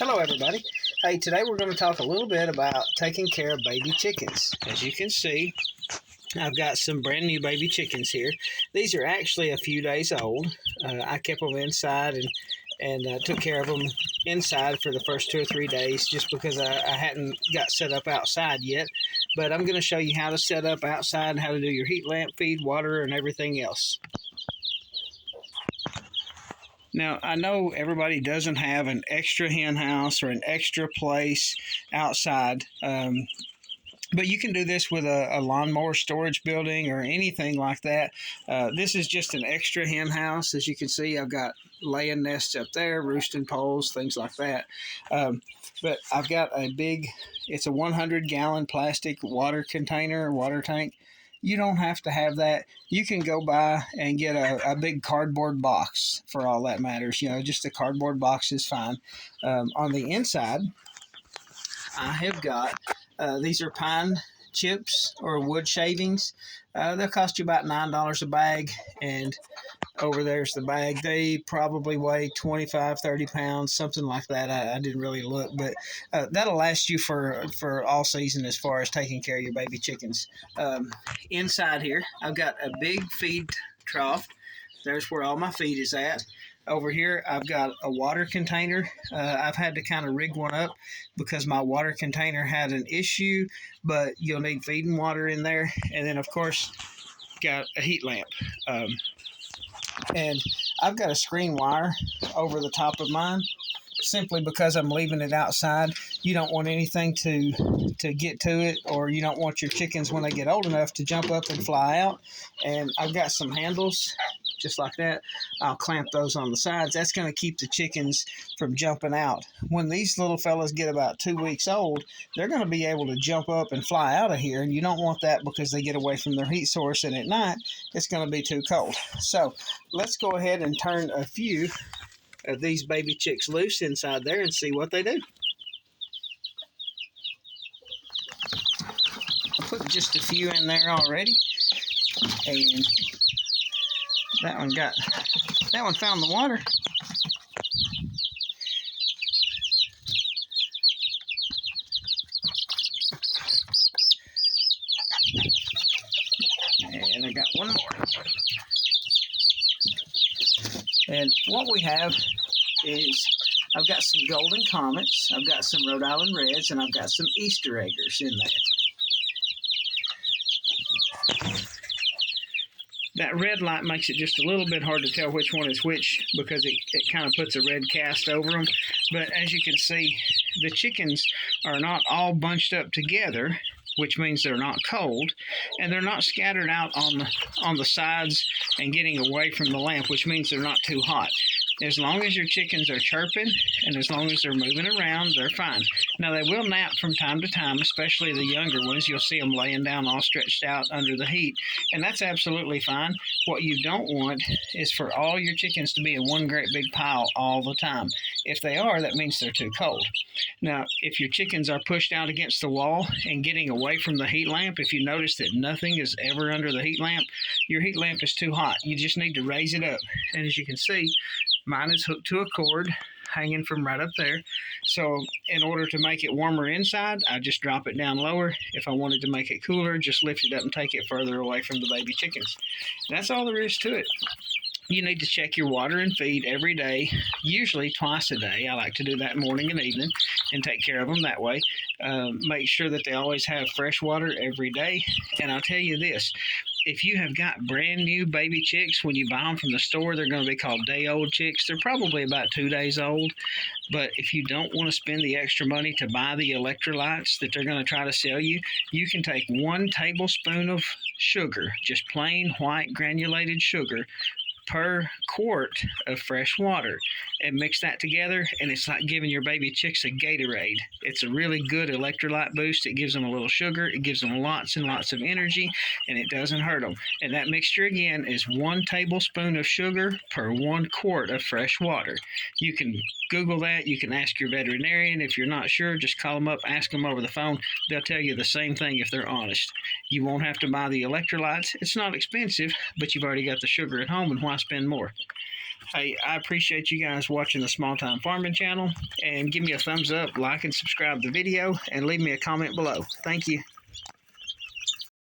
Hello everybody. Hey, today we're going to talk a little bit about taking care of baby chickens. As you can see, I've got some brand new baby chickens here. These are actually a few days old. I kept them inside and took care of them inside for the first 2 or 3 days just because I hadn't got set up outside yet. But I'm going to show you how to set up outside and how to do your heat lamp, feed, water, and everything else. Now, I know everybody doesn't have an extra hen house or an extra place outside, but you can do this with a lawnmower storage building or anything like that. This is just an extra hen house. As you can see, I've got laying nests up there, roosting poles, things like that. But I've got it's a 100-gallon plastic water container, water tank. You don't have to have that. You can go buy and get a big cardboard box for all that matters. Just a cardboard box is fine. On the inside, I have got, these are pine chips or wood shavings. They'll cost you about $9 a bag, and over there's the bag. They probably weigh 25, 30 pounds, something like that. I didn't really look, but that'll last you for all season as far as taking care of your baby chickens. Inside here, I've got a big feed trough. There's where all my feed is at. Over here, I've got a water container. I've had to kind of rig one up because my water container had an issue, but you'll need feeding water in there. And then, of course, got a heat lamp. And I've got a screen wire over the top of mine simply because I'm leaving it outside. You don't want anything to get to it, or you don't want your chickens when they get old enough to jump up and fly out. And I've got some handles just like that. I'll clamp those on the sides. That's going to keep the chickens from jumping out. When these little fellas get about 2 weeks old, they're going to be able to jump up and fly out of here, and you don't want that because they get away from their heat source, and at night it's going to be too cold. So let's go ahead and turn a few of these baby chicks loose inside there and see what they do. I put just a few in there already, and that one found the water. And I got one more. And what we have is I've got some golden comets, I've got some Rhode Island reds, and I've got some Easter eggers in there. That red light makes it just a little bit hard to tell which one is which because it kind of puts a red cast over them. But as you can see, the chickens are not all bunched up together, which means they're not cold, and they're not scattered out on the sides and getting away from the lamp, which means they're not too hot. As long as your chickens are chirping and as long as they're moving around, they're fine. Now, they will nap from time to time, especially the younger ones. You'll see them laying down all stretched out under the heat, and that's absolutely fine. What you don't want is for all your chickens to be in one great big pile all the time. If they are, that means they're too cold. Now, if your chickens are pushed out against the wall and getting away from the heat lamp, if you notice that nothing is ever under the heat lamp, your heat lamp is too hot. You just need to raise it up. And as you can see, mine is hooked to a cord hanging from right up there. So in order to make it warmer inside, I just drop it down lower. If I wanted to make it cooler, just lift it up and take it further away from the baby chickens. That's all there is to it. You need to check your water and feed every day, usually twice a day. I like to do that morning and evening and take care of them that way. Make sure that they always have fresh water every day. And I'll tell you this, if you have got brand new baby chicks, when you buy them from the store, they're going to be called day-old chicks. They're probably about 2 days old. But if you don't want to spend the extra money to buy the electrolytes that they're going to try to sell you, you can take 1 tablespoon of sugar, just plain white granulated sugar, per quart of fresh water, and mix that together, and it's like giving your baby chicks a Gatorade. It's a really good electrolyte boost. It gives them a little sugar, it gives them lots and lots of energy, and it doesn't hurt them. And that mixture again is 1 tablespoon of sugar per 1 quart of fresh water. You can Google that. You can ask your veterinarian. If you're not sure, just call them up, ask them over the phone. They'll tell you the same thing if they're honest. You won't have to buy the electrolytes. It's not expensive, but you've already got the sugar at home, and why spend more? Hey, I appreciate you guys watching the Small Time Farming channel, and give me a thumbs up, like and subscribe the video, and leave me a comment below. Thank you.